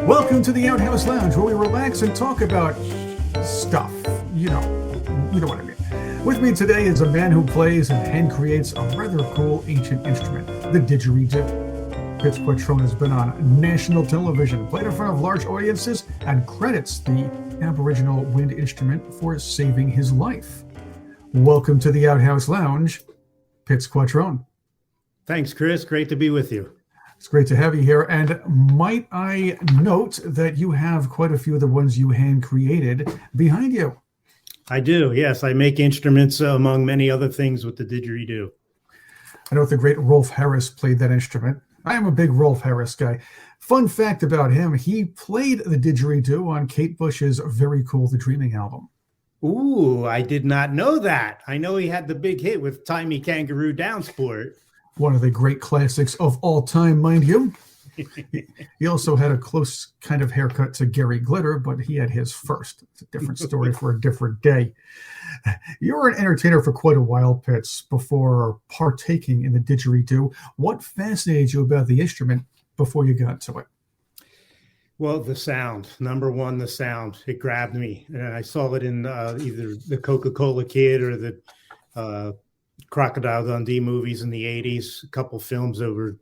Welcome to the Outhouse Lounge, where we relax and talk about stuff. You know what I mean. With me today is a man who plays and hand creates a rather cool ancient instrument, the Digeridoo. Pitz Quattrone has been on national television, played in front of large audiences, and credits the Aboriginal wind instrument for saving his life. Welcome to the Outhouse Lounge, Pitz Quattrone. Thanks, Chris. Great to be with you. It's great to have you here. And might I note that you have quite a few of the ones you hand created behind you? I do. Yes, I make instruments among many other things with the didgeridoo. I know the great Rolf Harris played that instrument. I am a big Rolf Harris guy. Fun fact about him, he played the didgeridoo on Kate Bush's very cool The Dreaming album. Ooh, I did not know that. I know he had the big hit with Tie Me Kangaroo Down Sport. One of the great classics of all time, mind you. He also had a close kind of haircut to Gary Glitter, but he had his first. It's a different story for a different day. You were an entertainer for quite a while, Pitz, before partaking in the didgeridoo. What fascinated you about the instrument before you got to it? Well, the sound. Number one, the sound. It grabbed me. And I saw it in either the Coca-Cola Kid or the Crocodile Dundee movies in the 80s, a couple films that were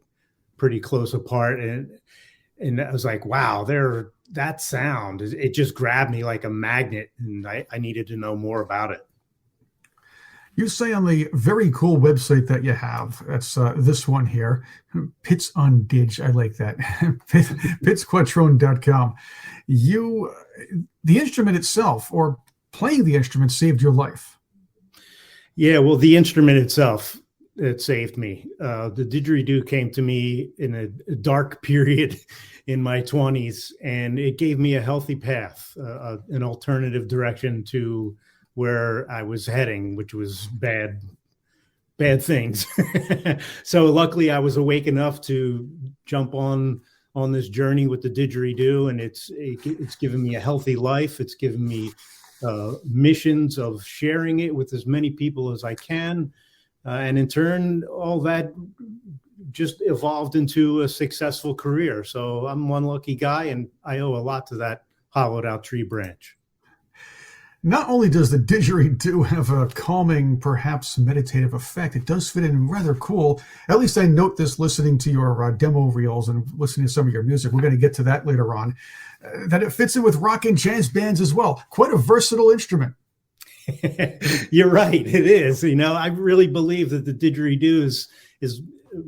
pretty close apart. And I was like, wow, that sound, it just grabbed me like a magnet. And I needed to know more about it. You say on the very cool website that you have, that's this one here, Pitz on Dig. I like that. Pitzquattrone.com. The instrument itself, or playing the instrument, saved your life. Yeah, well, the instrument itself, it saved me. The didgeridoo came to me in a dark period in my 20s, and it gave me a healthy path, an alternative direction to where I was heading, which was bad things. So luckily I was awake enough to jump on this journey with the didgeridoo, and it's given me a healthy life. It's given me missions of sharing it with as many people as I can. And in turn, all that just evolved into a successful career. So I'm one lucky guy, and I owe a lot to that hollowed out tree branch. Not only does the didgeridoo have a calming, perhaps meditative effect, it does fit in rather cool. At least I note this listening to your demo reels and listening to some of your music. We're going to get to that later on. That it fits in with rock and jazz bands as well. Quite a versatile instrument. You're right. It is. I really believe that the didgeridoo is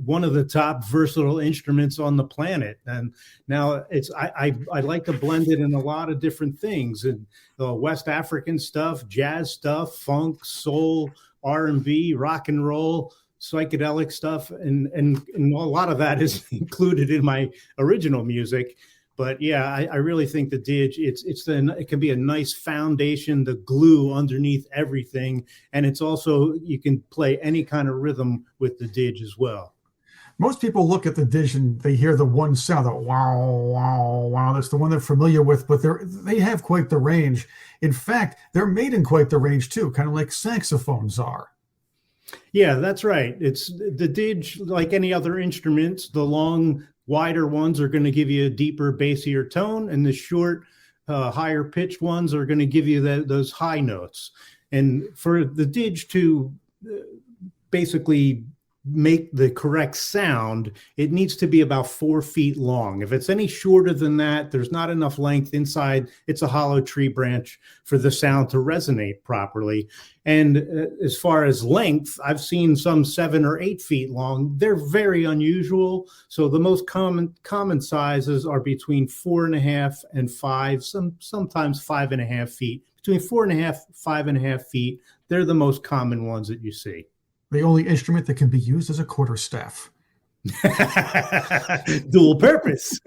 one of the top versatile instruments on the planet. And now I like to blend it in a lot of different things, and West African stuff, jazz stuff, funk, soul, R&B, rock and roll, psychedelic stuff. And a lot of that is included in my original music. But yeah, I really think the dig, it can be a nice foundation, the glue underneath everything. And it's also, you can play any kind of rhythm with the dig as well. Most people look at the dig and they hear the one sound, that wow, wow, wow. That's the one they're familiar with, but they have quite the range. In fact, they're made in quite the range too, kind of like saxophones are. Yeah, that's right. It's the dig, like any other instruments, the long, wider ones are going to give you a deeper, bassier tone, and the short, higher pitched ones are going to give you those high notes. And for the dig to basically make the correct sound, it needs to be about 4 feet long. If it's any shorter than that, there's not enough length inside. It's a hollow tree branch for the sound to resonate properly. And as far as length, I've seen some 7 or 8 feet long. They're very unusual. So the most common sizes are between 4.5 and 5, sometimes 5.5 feet. Between 4.5, 5.5 feet, they're the most common ones that you see. The only instrument that can be used as a quarterstaff. Dual purpose.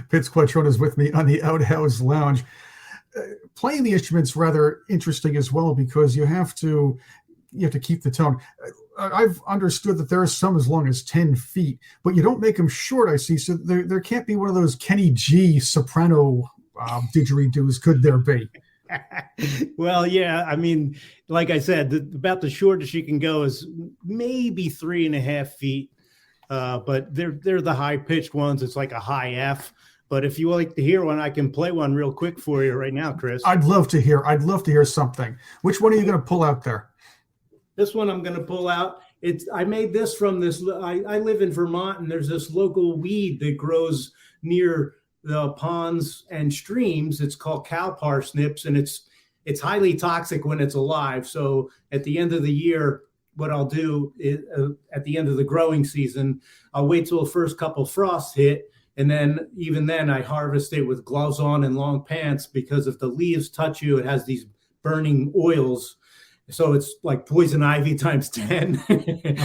Pitz Quattrone is with me on the Outhouse Lounge. Playing the instrument's rather interesting as well, because you have to keep the tone. I've understood that there are some as long as 10 feet, but you don't make them short, I see. So there can't be one of those Kenny G soprano didgeridoos, could there be? Well, yeah. I mean, like I said, about the shortest you can go is maybe 3.5 feet. but they're the high pitched ones. It's like a high F. But if you like to hear one, I can play one real quick for you right now, Chris. I'd love to hear something. Which one are you going to pull out there? This one I'm going to pull out. I made this from this. I live in Vermont, and there's this local weed that grows near the ponds and streams. It's called cow parsnips, and it's highly toxic when it's alive. So at the end of the year, what I'll do is at the end of the growing season, I'll wait till the first couple frosts hit. And then even then I harvest it with gloves on and long pants, because if the leaves touch you, it has these burning oils. So it's like poison ivy times 10.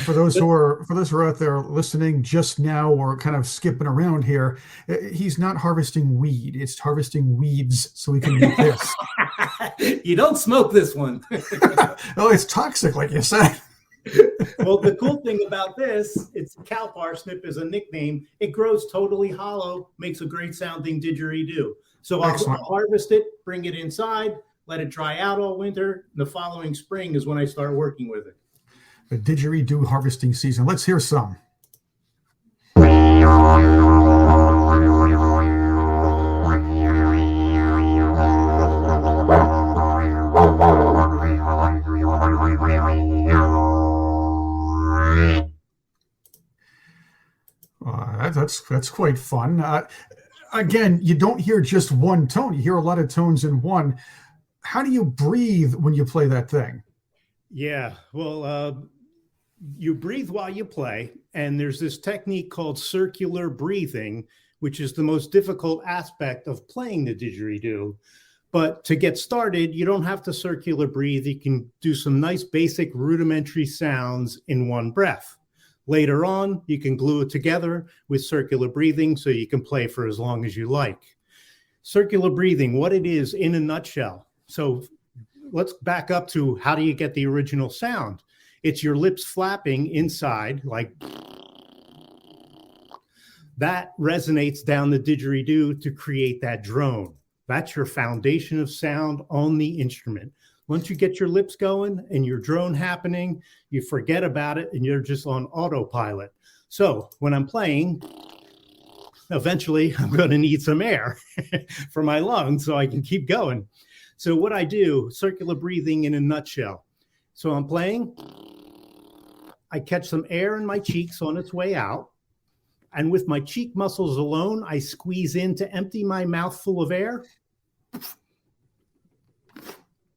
For those who are out there listening just now or kind of skipping around here, he's not harvesting weed. It's harvesting weeds so he can make this. You don't smoke this one. Oh, it's toxic, like you said. Well, the cool thing about this, it's cow parsnip is a nickname. It grows totally hollow, makes a great sounding didgeridoo. So I'll harvest it, bring it inside, let it dry out all winter. The following spring is when I start working with it. The didgeridoo harvesting season. Let's hear some. That's quite fun. Again, you don't hear just one tone. You hear a lot of tones in one. How do you breathe when you play that thing? Yeah, well, you breathe while you play, and there's this technique called circular breathing, which is the most difficult aspect of playing the didgeridoo. But to get started, you don't have to circular breathe. You can do some nice basic rudimentary sounds in one breath. Later on, you can glue it together with circular breathing so you can play for as long as you like. Circular breathing, what it is in a nutshell. So let's back up to how do you get the original sound? It's your lips flapping inside, like that resonates down the didgeridoo to create that drone. That's your foundation of sound on the instrument. Once you get your lips going and your drone happening, you forget about it and you're just on autopilot. So when I'm playing, eventually I'm going to need some air for my lungs so I can keep going. So what I do, circular breathing in a nutshell. So I'm playing, I catch some air in my cheeks on its way out. And with my cheek muscles alone, I squeeze in to empty my mouth full of air.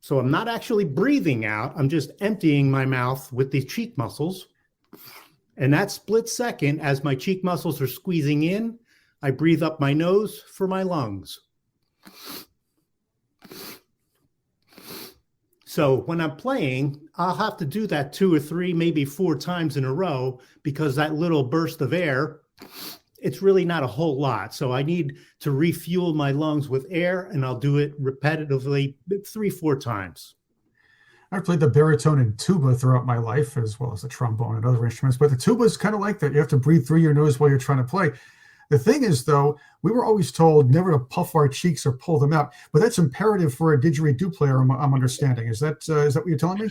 So I'm not actually breathing out. I'm just emptying my mouth with the cheek muscles. And that split second, as my cheek muscles are squeezing in, I breathe up my nose for my lungs. So when I'm playing, I'll have to do that 2 or 3, maybe 4 times in a row, because that little burst of air, it's really not a whole lot. So I need to refuel my lungs with air, and I'll do it repetitively 3-4 times. I've played the baritone and tuba throughout my life, as well as the trombone and other instruments, but the tuba is kind of like that. You have to breathe through your nose while you're trying to play. The thing is, though, we were always told never to puff our cheeks or pull them out, but that's imperative for a didgeridoo player, I'm understanding. Is that what you're telling me?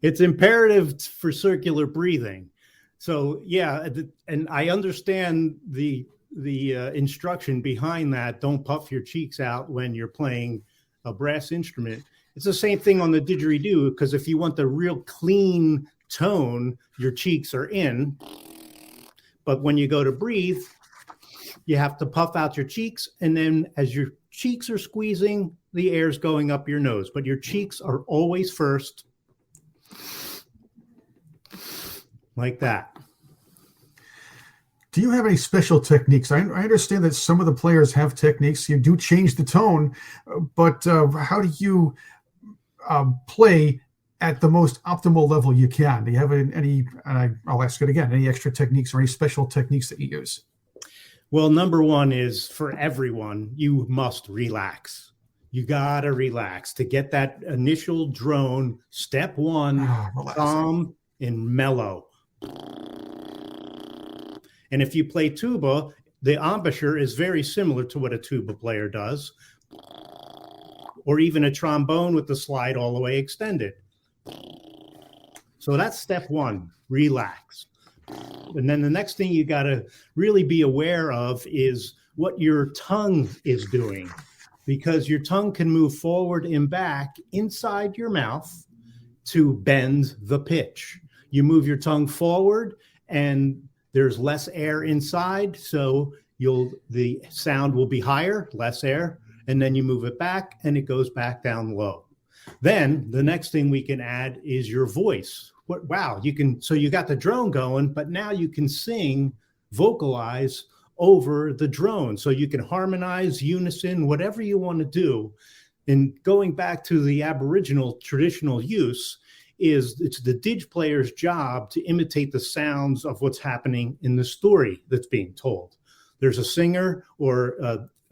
It's imperative for circular breathing. So, yeah, and I understand the instruction behind that. Don't puff your cheeks out when you're playing a brass instrument. It's the same thing on the didgeridoo, because if you want the real clean tone, your cheeks are in. But when you go to breathe, you have to puff out your cheeks, and then as your cheeks are squeezing, the air's going up your nose. But your cheeks are always first, like that. Do you have any special techniques? I understand that some of the players have techniques. You do change the tone, but how do you play at the most optimal level you can? Do you have any, and I'll ask it again, any extra techniques or any special techniques that you use? Well, number one is for everyone, you must relax. You got to relax to get that initial drone. Step one, calm and mellow. And if you play tuba, the embouchure is very similar to what a tuba player does, or even a trombone with the slide all the way extended. So that's step one, relax. And then the next thing you got to really be aware of is what your tongue is doing, because your tongue can move forward and back inside your mouth to bend the pitch. You move your tongue forward and there's less air inside, so the sound will be higher, less air, and then you move it back and it goes back down low. Then the next thing we can add is your voice. So you got the drone going, but now you can sing, vocalize over the drone. So you can harmonize, unison, whatever you want to do. And going back to the Aboriginal traditional use, it's the Dig player's job to imitate the sounds of what's happening in the story that's being told. There's a singer or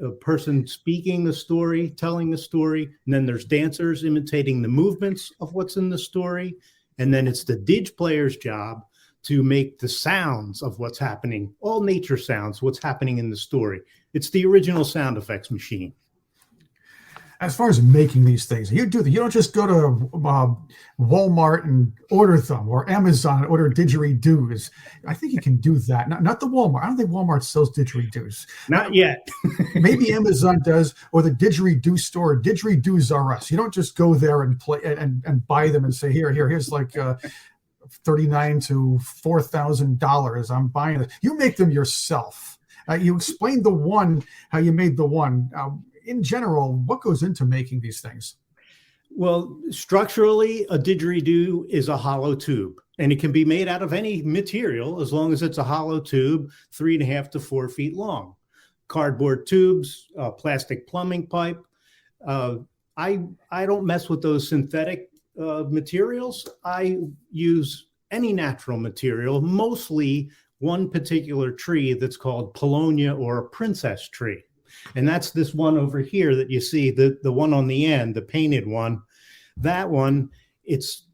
a person speaking the story, telling the story, and then there's dancers imitating the movements of what's in the story. And then it's the Dig player's job to make the sounds of what's happening, all nature sounds, what's happening in the story. It's the original sound effects machine. As far as making these things, you don't just go to Walmart and order them, or Amazon and order didgeridoos. I think you can do that. Not the Walmart. I don't think Walmart sells didgeridoos. Not yet. Maybe Amazon does, or the Digeridoo store. Didgeridoos are us. You don't just go there and play and buy them and say, here's like $39,000 to $4,000. I'm buying it. You make them yourself. You explained how you made the one. In general, what goes into making these things? Well, structurally, a didgeridoo is a hollow tube, and it can be made out of any material as long as it's a hollow tube, 3.5 to 4 feet long. Cardboard tubes, plastic plumbing pipe. I don't mess with those synthetic materials. I use any natural material, mostly one particular tree that's called Paulownia or a princess tree. And that's this one over here that you see, the one on the end, the painted one. That one, it's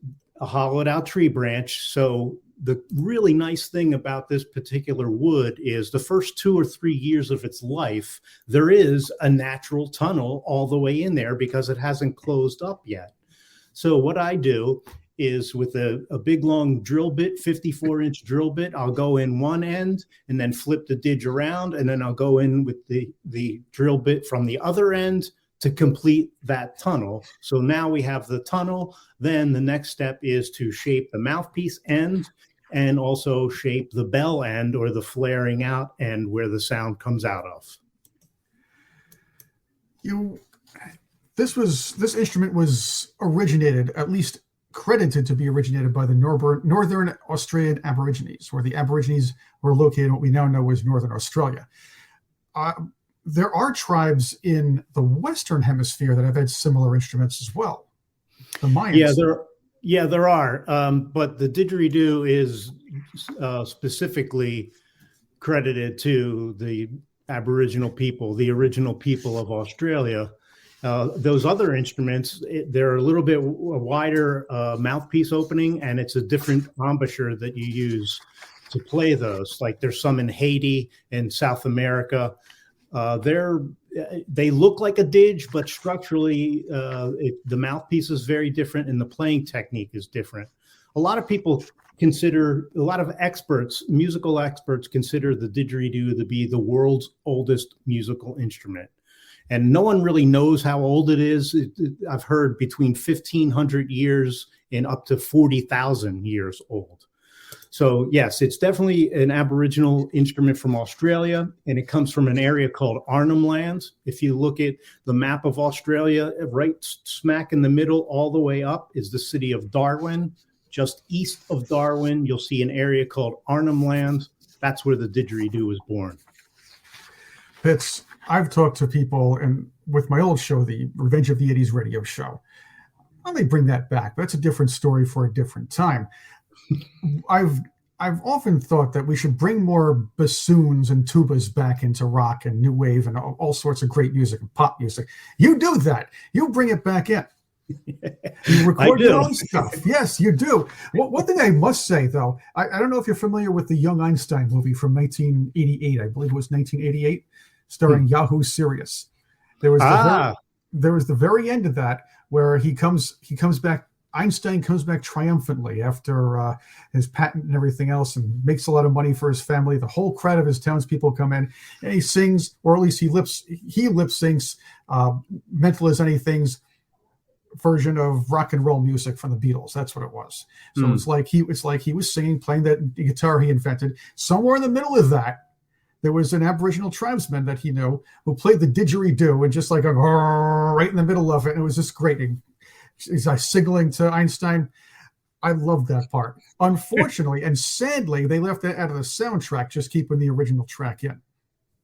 a hollowed out tree branch. So the really nice thing about this particular wood is the first 2 or 3 years of its life, there is a natural tunnel all the way in there because it hasn't closed up yet. So what I do is with a big long drill bit, 54-inch drill bit, I'll go in one end and then flip the dig around, and then I'll go in with the drill bit from the other end to complete that tunnel. So now we have the tunnel. Then the next step is to shape the mouthpiece end and also shape the bell end, or the flaring out end where the sound comes out of. This instrument was originated, at least credited to be originated, by the Northern Australian Aborigines, where the Aborigines were located in what we now know as Northern Australia. There are tribes in the Western Hemisphere that have had similar instruments as well. The Mayans. There are. But the didgeridoo is specifically credited to the Aboriginal people, the original people of Australia. Those other instruments, they're a little bit wider mouthpiece opening, and it's a different embouchure that you use to play those. Like there's some in Haiti and South America. They look like a dig, but structurally, the mouthpiece is very different and the playing technique is different. A lot of experts, musical experts, consider the didgeridoo to be the world's oldest musical instrument. And no one really knows how old it is. I've heard between 1,500 years and up to 40,000 years old. So yes, it's definitely an Aboriginal instrument from Australia, and it comes from an area called Arnhem Land. If you look at the map of Australia, right smack in the middle, all the way up is the city of Darwin. Just east of Darwin, you'll see an area called Arnhem Land. That's where the didgeridoo was born. Pitz, I've talked to people, and with my old show, the Revenge of the 80s radio show, I may bring that back, but that's a different story for a different time. I've often thought that we should bring more bassoons and tubas back into rock and new wave and all sorts of great music and pop music. You do that. You bring it back in. You record your own stuff. Yes, you do. One thing I must say, though, I don't know if you're familiar with the Young Einstein movie from 1988. I believe it was 1988, starring Yahoo Serious. There was the very end of that where he comes back Einstein comes back triumphantly after his patent and everything else, and makes a lot of money for his family. The whole crowd of his townspeople come in, and he sings, or at least he lip syncs, "Mental as Anything's" version of rock and roll music from the Beatles. That's what it was. So it's like he was singing, playing that guitar he invented. Somewhere in the middle of that, there was an Aboriginal tribesman that he knew who played the didgeridoo, and just like right in the middle of it. And it was just great. He's like signaling to Einstein. I loved that part. Unfortunately and sadly, they left that out of the soundtrack, just keeping the original track in.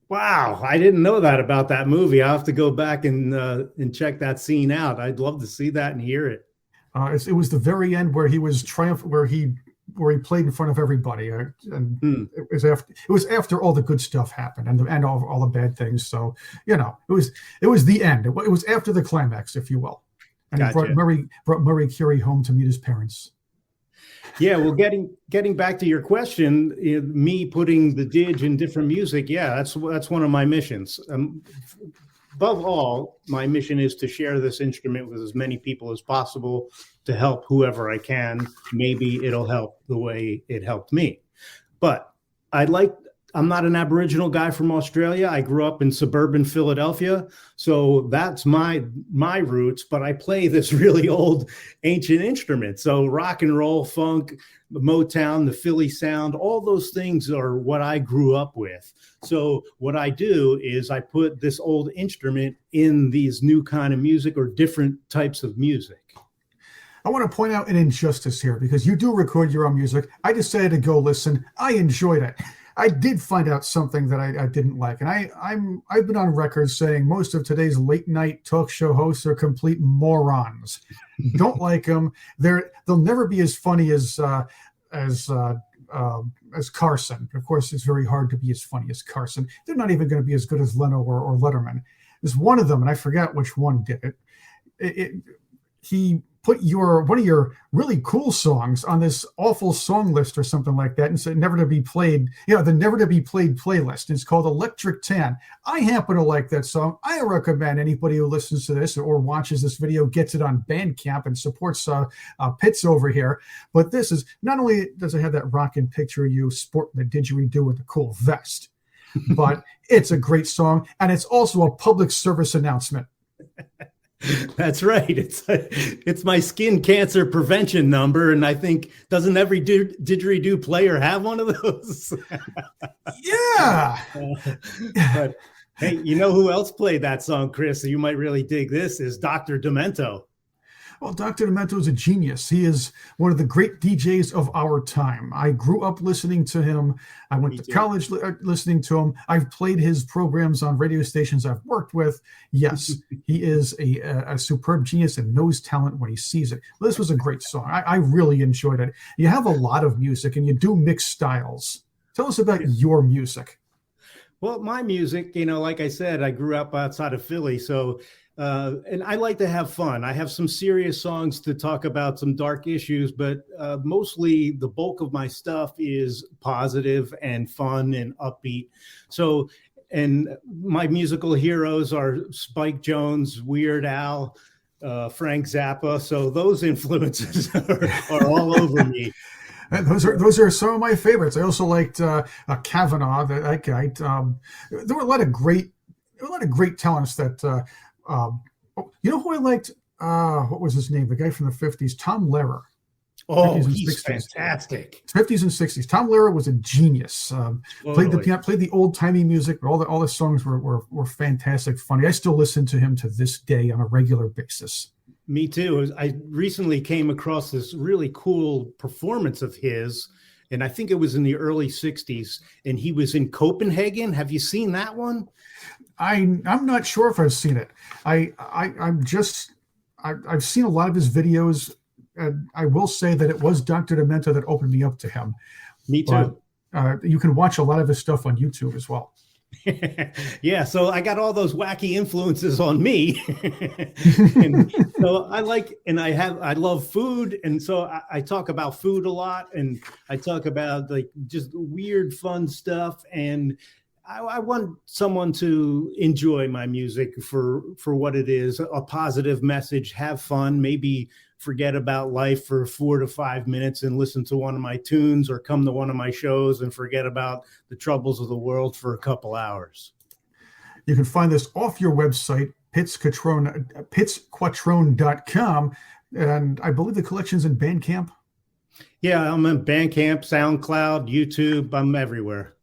Wow, I didn't know that about that movie. I'll have to go back and check that scene out. I'd love to see that and hear it. It was the very end where he was triumphant, where he played in front of everybody, and it was after all the good stuff happened and all the bad things. So it was the end. It was after the climax, if you will. And Gotcha. He brought Murray Curie home to meet his parents. Yeah, well, getting back to your question, me putting the dig in different music, yeah, that's one of my missions. Above all, my mission is to share this instrument with as many people as possible, to help whoever I can. Maybe it'll help the way it helped me. But I'm not an Aboriginal guy from Australia. I grew up in suburban Philadelphia, so that's my roots, but I play this really old ancient instrument. So rock and roll, funk, Motown, the Philly sound, all those things are what I grew up with. So what I do is I put this old instrument in these new kind of music or different types of music. I want to point out an injustice here, because you do record your own music. I decided to go listen. I enjoyed it. I did find out something that I didn't like, and I've been on record saying most of today's late night talk show hosts are complete morons. Don't like them. They'll never be as funny as Carson. Of course, it's very hard to be as funny as Carson. They're not even going to be as good as Leno or Letterman. There's one of them, and I forgot which one did it. He put one of your really cool songs on this awful song list or something like that, and said never to be played, the never to be played playlist. It's called Electric Tan. I happen to like that song. I recommend anybody who listens to this or watches this video gets it on Bandcamp and supports Pitzs over here. But this is, not only does it have that rockin' picture of you sporting the didgeridoo with the cool vest, but it's a great song, and it's also a public service announcement. That's right. It's my skin cancer prevention number, and I think, doesn't every didgeridoo player have one of those? Yeah. But hey, you know who else played that song, Chris? You might really dig this. Is Dr. Demento. Well, Dr. Demento is a genius. He is one of the great DJs of our time. I grew up listening to him. I went to college listening to him. I've played his programs on radio stations I've worked with. Yes, he is a superb genius and knows talent when he sees it. This was a great song. I really enjoyed it. You have a lot of music, and you do mix styles. Tell us about your music. Well, my music, like I said, I grew up outside of Philly, so and I like to have fun. I have some serious songs to talk about some dark issues, but mostly the bulk of my stuff is positive and fun and upbeat. So, and my musical heroes are Spike Jones, Weird Al, Frank Zappa. So those influences are all over me. Those are some of my favorites. I also liked Kavanaugh. That guy. There were a lot of great talents that. You know who I liked? What was his name? The guy from the 50s, Tom Lehrer. Oh, he's fantastic. 50s and 60s. Tom Lehrer was a genius. Played the old timey music, but all the songs were fantastic, funny. I still listen to him to this day on a regular basis. Me too. I recently came across this really cool performance of his, and I think it was in the early 60s, and he was in Copenhagen. Have you seen that one? I'm not sure if I've seen it. I've seen a lot of his videos, and I will say that it was Dr. Demento that opened me up to him. Me too. But, you can watch a lot of his stuff on YouTube as well. Yeah, so I got all those wacky influences on me. And so I love food, and so I talk about food a lot, and I talk about like just weird fun stuff, and I want someone to enjoy my music for what it is, a positive message, have fun, maybe forget about life for 4 to 5 minutes and listen to one of my tunes or come to one of my shows and forget about the troubles of the world for a couple hours. You can find this off your website, Pitz Quattrone, pitzquattrone.com. And I believe the collection's in Bandcamp. Yeah, I'm in Bandcamp, SoundCloud, YouTube. I'm everywhere.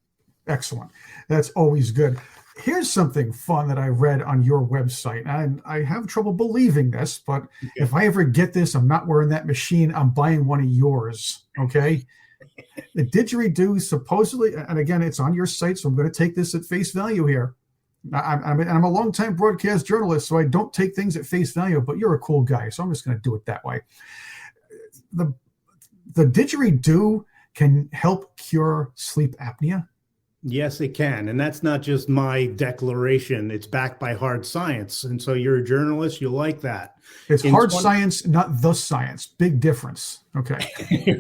Excellent. That's always good. Here's something fun that I read on your website. And I have trouble believing this, but if I ever get this, I'm not wearing that machine. I'm buying one of yours. Okay. The Digeridoo supposedly, and again, it's on your site, so I'm going to take this at face value here. I'm a longtime broadcast journalist, so I don't take things at face value, but you're a cool guy, so I'm just going to do it that way. The Digeridoo can help cure sleep apnea? Yes, it can. And that's not just my declaration. It's backed by hard science. And so you're a journalist, you'll like that. It's hard science, not the science. Big difference. Okay.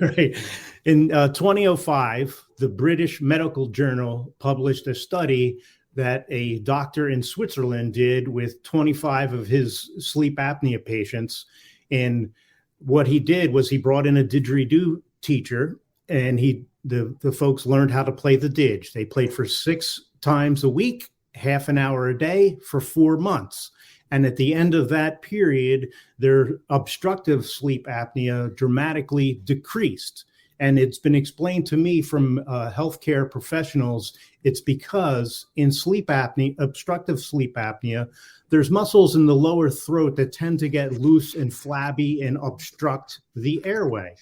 Right. In 2005, the British Medical Journal published a study that a doctor in Switzerland did with 25 of his sleep apnea patients. And what he did was he brought in a didgeridoo teacher, and the folks learned how to play the didge. They played for 6 times a week, half an hour a day for 4 months. And at the end of that period, their obstructive sleep apnea dramatically decreased. And it's been explained to me from healthcare professionals, it's because in sleep apnea, obstructive sleep apnea, there's muscles in the lower throat that tend to get loose and flabby and obstruct the airway.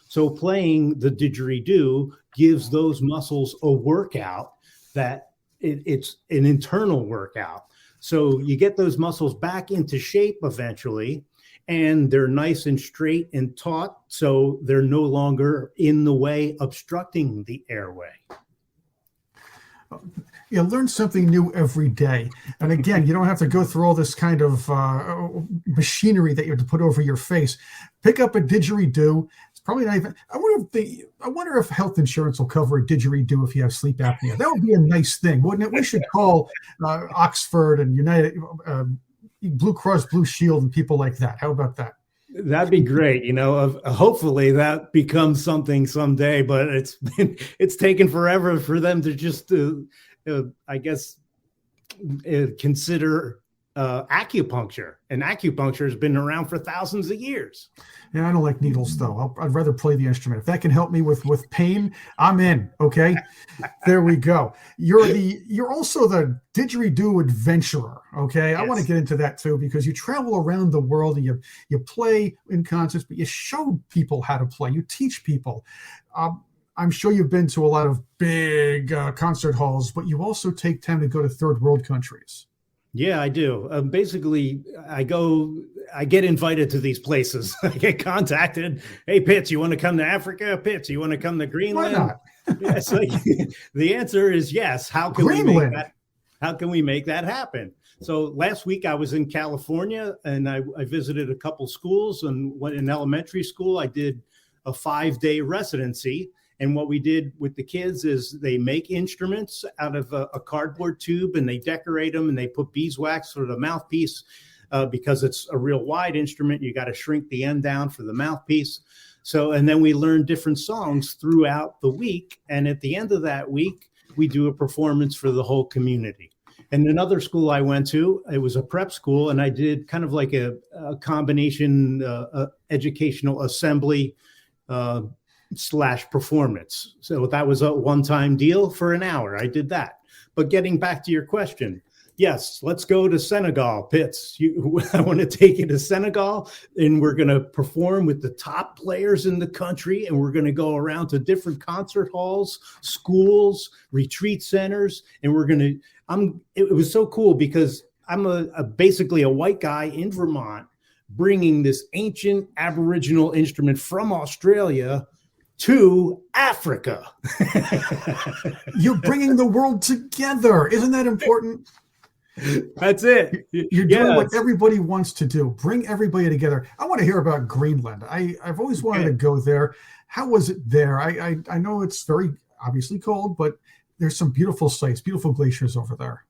So playing the didgeridoo gives those muscles a workout that it's an internal workout. So you get those muscles back into shape eventually, and they're nice and straight and taut, so they're no longer in the way, obstructing the airway. You learn something new every day. And again, you don't have to go through all this kind of machinery that you have to put over your face. Pick up a didgeridoo. It's probably not even, I wonder if health insurance will cover a didgeridoo if you have sleep apnea. That would be a nice thing, wouldn't it? We should call Oxford and United, Blue Cross Blue Shield and people like that. How about that? That'd be great. Hopefully that becomes something someday, but it's taken forever for them to just, I guess, consider acupuncture. And acupuncture has been around for thousands of years. Yeah, I don't like needles, though. I'd rather play the instrument. If that can help me with pain, I'm in. Okay, there we go. You're also the didgeridoo adventurer. Okay, yes. I want to get into that too, because you travel around the world and you play in concerts, but you show people how to play. You teach people. I'm sure you've been to a lot of big concert halls, but you also take time to go to third world countries. Yeah, I do. Basically, I get invited to these places. I get contacted. Hey, Pitz, you want to come to Africa? Pitz, you want to come to Greenland? Why not? Yes, the answer is yes. How can we make that happen? So last week I was in California, and I visited a couple schools, and went in elementary school. I did a 5-day residency. And what we did with the kids is they make instruments out of a cardboard tube, and they decorate them, and they put beeswax for the mouthpiece because it's a real wide instrument. You got to shrink the end down for the mouthpiece. So, and then we learn different songs throughout the week. And at the end of that week, we do a performance for the whole community. And another school I went to, it was a prep school, and I did kind of like a combination educational assembly / performance. So that was a one-time deal for an hour. I did that. But getting back to your question, yes, let's go to Senegal, Pitz. I want to take you to Senegal, and we're going to perform with the top players in the country, and we're going to go around to different concert halls, schools, retreat centers, and it was so cool because I'm basically a white guy in Vermont bringing this ancient Aboriginal instrument from Australia to Africa. You're bringing the world together. Isn't that important? That's it. You're doing what everybody wants to do. Bring everybody together. I want to hear about Greenland. I've always wanted to go there. How was it there? I know it's very obviously cold, but there's some beautiful sights, beautiful glaciers over there.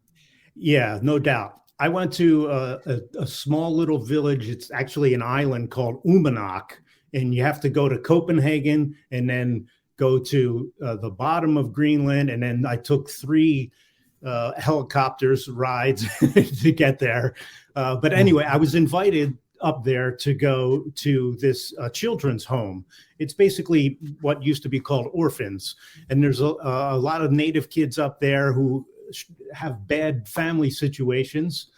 Yeah, no doubt. I went to a small little village. It's actually an island called Umanak, and you have to go to Copenhagen and then go to the bottom of Greenland. And then I took 3 helicopters rides to get there. But anyway, I was invited up there to go to this children's home. It's basically what used to be called orphans. And there's a lot of native kids up there who have bad family situations.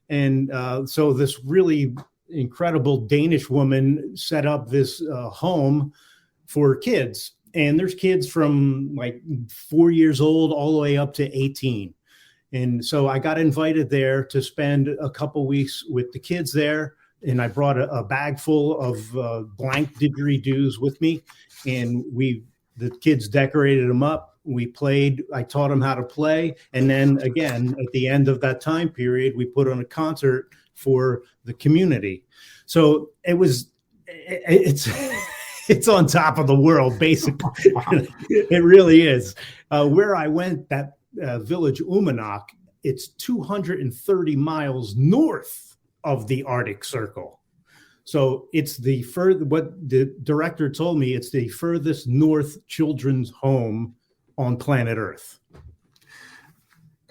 And so this really incredible Danish woman set up this home for kids. And there's kids from like 4 years old all the way up to 18. And so I got invited there to spend a couple weeks with the kids there. And I brought a bag full of blank didgeridoos with me. And the kids decorated them up. We played, I taught them how to play. And then again, at the end of that time period, we put on a concert for the community. So it's on top of the world, basically. It really is. Where I went, that village Umanak, it's 230 miles north of the Arctic Circle. So it's what the director told me, it's the furthest north children's home on planet Earth.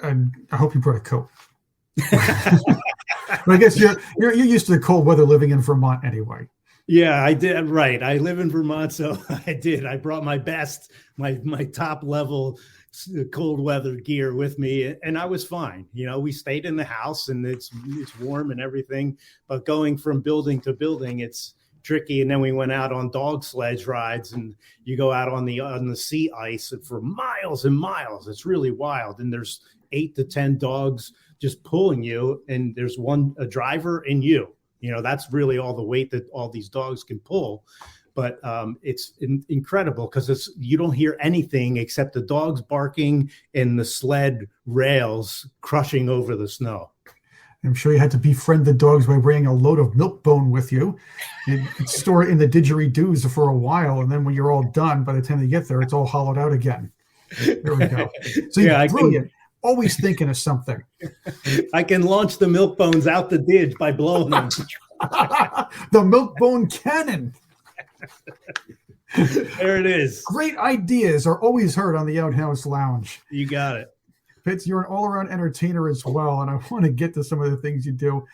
And I hope you brought a coat. But I guess you're used to the cold weather living in Vermont anyway. Yeah, I did. Right. I live in Vermont, so I did. I brought my best, my top level cold weather gear with me, and I was fine. You know, we stayed in the house, and it's warm and everything. But going from building to building, it's tricky. And then we went out on dog sledge rides, and you go out on the sea ice for miles and miles. It's really wild, and there's 8 to 10 dogs just pulling you, and there's a driver and you. You know, that's really all the weight that all these dogs can pull. But it's incredible because you don't hear anything except the dogs barking and the sled rails crushing over the snow. I'm sure you had to befriend the dogs by bringing a load of milk bone with you. You'd store it in the didgeridoos for a while, and then when you're all done, by the time you get there, it's all hollowed out again. There we go. So you're brilliant. Always thinking of something. I can launch the milk bones out the didge by blowing them. The milk bone cannon. There it is. Great ideas are always heard on the Outhouse Lounge. You got it. Pitz, you're an all-around entertainer as well, and I want to get to some of the things you do.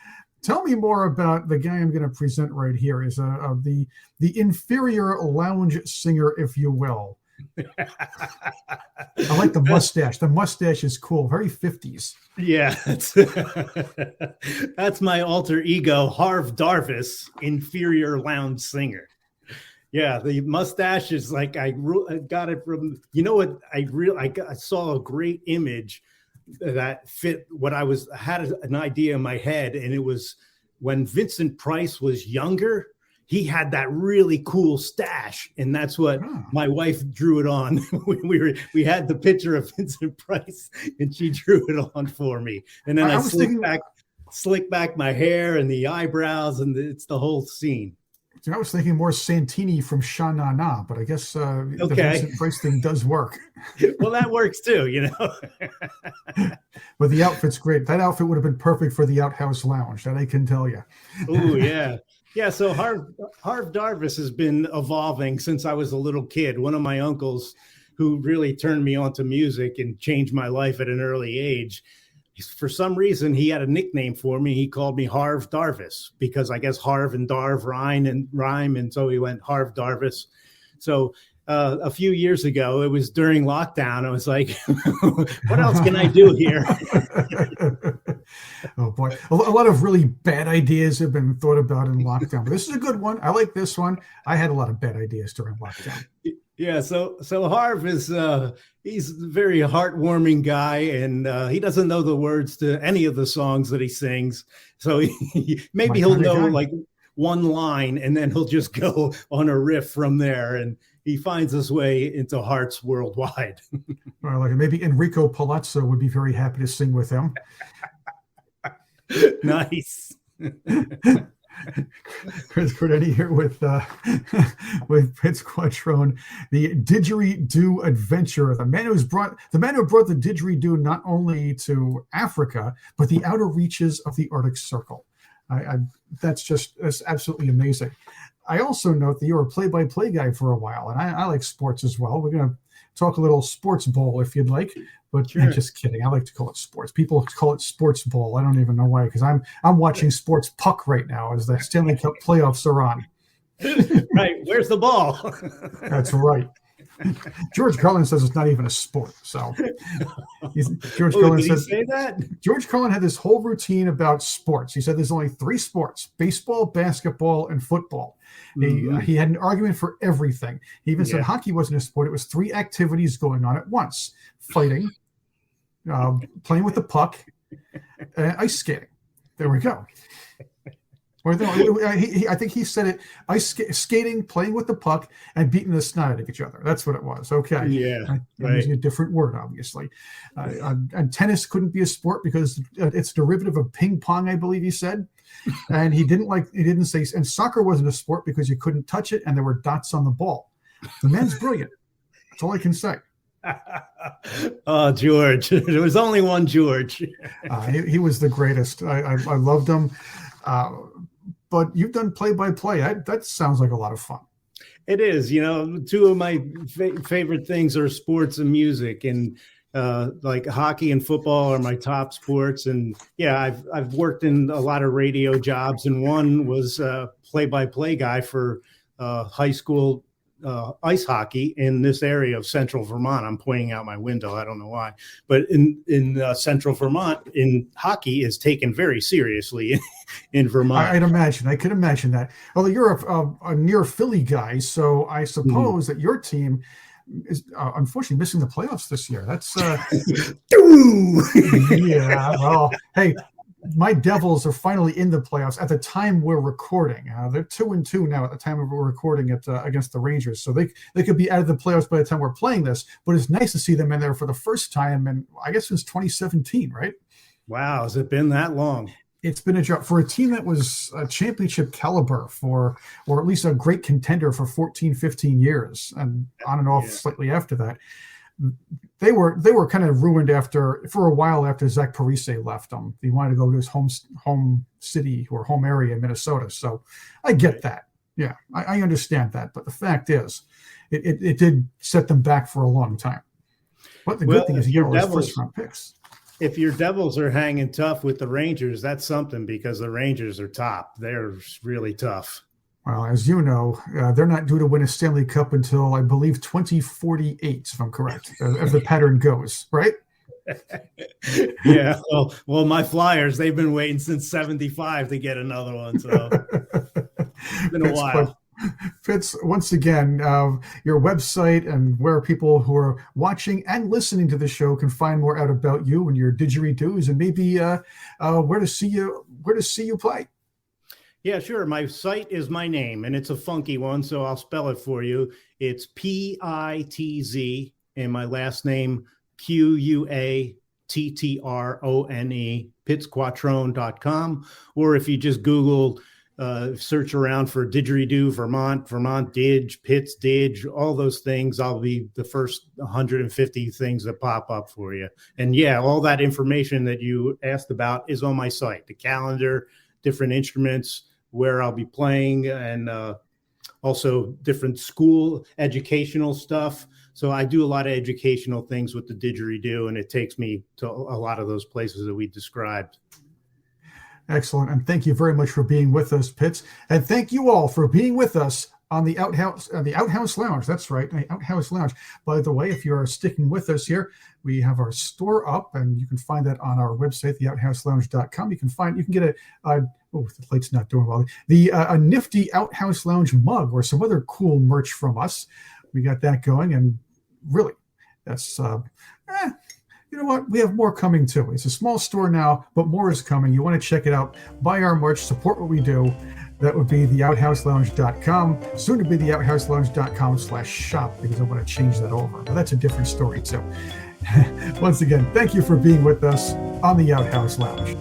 Tell me more about the guy I'm going to present right here. Is the inferior lounge singer, if you will. I like the mustache. The mustache is cool. Very 50s. Yeah. That's my alter ego, Harv Darvis, inferior lounge singer. Yeah, the mustache is like I got it from, you know what, I saw a great image that fit what I had an idea in my head, and it was when Vincent Price was younger. He had that really cool stash, and that's what my wife drew it on. we had the picture of Vincent Price, and she drew it on for me. And then I slick back my hair and the eyebrows, and it's the whole scene. I was thinking more Santini from Sha Na Na, but I guess the Vincent Price thing does work. Well, that works too, you know. But the outfit's great. That outfit would have been perfect for the Outhouse Lounge, that I can tell you. Oh, yeah. Yeah, so Harv Darvis has been evolving since I was a little kid. One of my uncles who really turned me on to music and changed my life at an early age, for some reason, he had a nickname for me. He called me Harv Darvis because I guess Harv and Darv rhyme, and so he went Harv Darvis. So a few years ago, it was during lockdown. I was like, what else can I do here? Oh, boy. A lot of really bad ideas have been thought about in lockdown. But this is a good one. I like this one. I had a lot of bad ideas during lockdown. Yeah, so Harv is he's a very heartwarming guy, and he doesn't know the words to any of the songs that he sings. So maybe he'll know like one line, and then he'll just go on a riff from there, and he finds his way into hearts worldwide. Well, like maybe Enrico Palazzo would be very happy to sing with him. Nice. Chris Cordani here with with Pitz Quattrone, the Digeridoo adventurer, the man who brought the Digeridoo not only to Africa but the outer reaches of the Arctic Circle. That's absolutely amazing. I also note that you're a play-by-play guy for a while, and I like sports as well. We're going to talk a little sports bowl if you'd like, but Sure. Just kidding. I like to call it sports. People call it sports bowl. I don't even know why, because I'm watching sports puck right now as the Stanley Cup playoffs are on. Right, where's the ball? That's right. George Carlin says it's not even a sport. So George Carlin says, say that? George Carlin had this whole routine about sports. He said there's only 3 sports: baseball, basketball, and football. He had an argument for everything. He even said hockey wasn't a sport. It was 3 activities going on at once: fighting, playing with the puck, ice skating. There we go. Or no, I think he said it: skating, playing with the puck, and beating the snot out of each other. That's what it was. Okay. Yeah. I'm using a different word, obviously. And tennis couldn't be a sport because it's a derivative of ping pong, I believe he said. And he didn't say, and soccer wasn't a sport because you couldn't touch it and there were dots on the ball. The man's brilliant. That's all I can say. Oh, George. There was only one George. He was the greatest. I loved him. But you've done play-by-play. That sounds like a lot of fun. It is. 2 of my favorite things are sports and music, and like hockey and football are my top sports. And yeah, I've worked in a lot of radio jobs, and one was play-by-play guy for high school ice hockey in this area of central Vermont. I'm pointing out my window. I don't know why, but in central Vermont, in hockey is taken very seriously in Vermont. I could imagine that. Although you're a near Philly guy, so I suppose that your team is unfortunately missing the playoffs this year. That's yeah. Well, hey, my Devils are finally in the playoffs at the time we're recording. They're 2-2 now at the time we're recording it against the Rangers. So they could be out of the playoffs by the time we're playing this, but it's nice to see them in there for the first time. And I guess since 2017, right? Wow. Has it been that long? It's been a job for a team that was a championship caliber or at least a great contender for 14, 15 years and on and off slightly after that. They were kind of ruined for a while after Zach Parise left them. He wanted to go to his home city or home area in Minnesota. So I get that. Yeah, I understand that. But the fact is, it did set them back for a long time. But the good thing is he got all his first-round picks. If your Devils are hanging tough with the Rangers, that's something, because the Rangers are top. They're really tough. Well, as you know, they're not due to win a Stanley Cup until, I believe, 2048, if I'm correct, as the pattern goes, right? Yeah. Well, my Flyers, they've been waiting since 75 to get another one, so it's been a while. Pitz, once again, your website and where people who are watching and listening to the show can find more out about you and your didgeridoos, and maybe where to see you play. Yeah, sure. My site is my name, and it's a funky one, so I'll spell it for you. It's Pitz, and my last name Quattrone, PitzQuattrone.com. Or if you just Google, search around for Digeridoo, Vermont Dig, Pitz Dig, all those things, I'll be the first 150 things that pop up for you. And yeah, all that information that you asked about is on my site: the calendar, different instruments, where I'll be playing, and also different school educational stuff. So I do a lot of educational things with the didgeridoo, and it takes me to a lot of those places that we described. Excellent. And thank you very much for being with us, Pitz. And thank you all for being with us on the Outhouse Lounge. That's right, the Outhouse Lounge. By the way, if you are sticking with us here, we have our store up, and you can find that on our website, theouthouselounge.com. You can get the light's not doing well. A nifty Outhouse Lounge mug or some other cool merch from us. We got that going, and really, that's you know what? We have more coming too. It's a small store now, but more is coming. You want to check it out. Buy our merch, support what we do. That would be theouthouselounge.com, soon to be theouthouselounge.com/shop, because I want to change that over. But that's a different story too. Once again, thank you for being with us on the Outhouse Lounge.